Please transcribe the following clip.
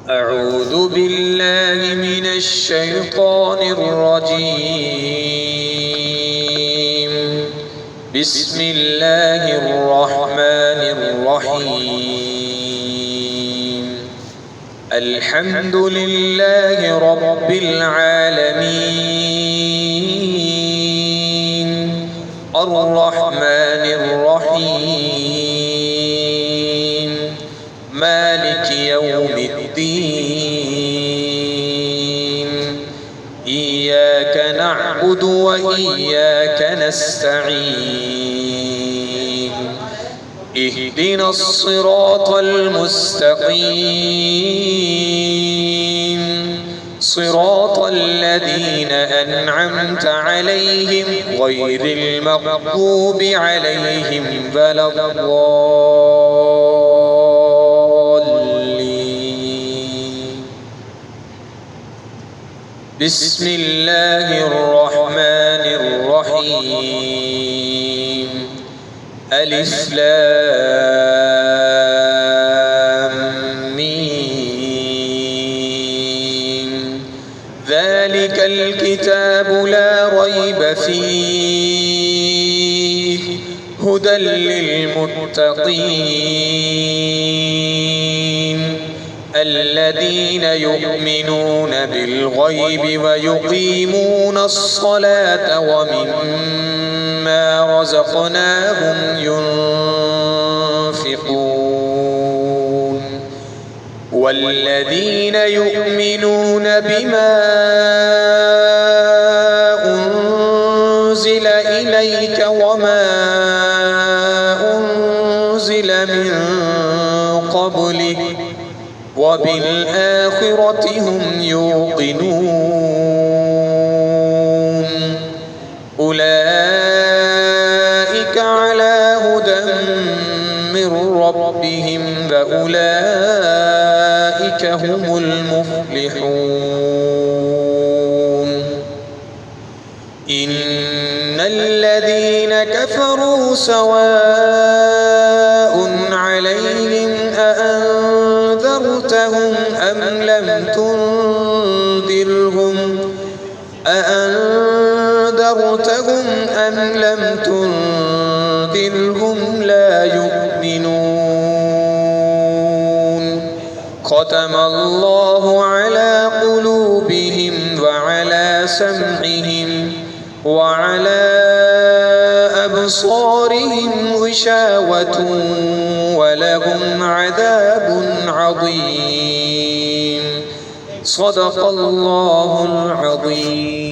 أعوذ بالله من الشيطان الرجيم. بسم الله الرحمن الرحيم. الحمد لله رب العالمين الرحمن الرحيم مالك يوم الدين. إياك نعبد وإياك نستعين. اهدنا الصراط المستقيم صراط الذين أنعمت عليهم غير المغضوب عليهم ولا الضالين. بسم الله الرحمن الرحيم. ألف لام ميم. ذلك الكتاب لا ريب فيه هدى للمتقين الذين يؤمنون بالغيب ويقيمون الصلاة ومما رزقناهم ينفقون والذين يؤمنون بما أنزل إليك وما أنزل من قبلك وبالآخرة هم يوقنون. أولئك على هدى من ربهم وأولئك هم المفلحون. إن الذين كفروا سواء عليهم أأنذرتهم أم لم تنذرهم لا يؤمنون. ختم الله على قلوبهم وعلى سمعهم وعلى أبصارهم غشاوة ولهم عذاب عظيم. صدق الله العظيم.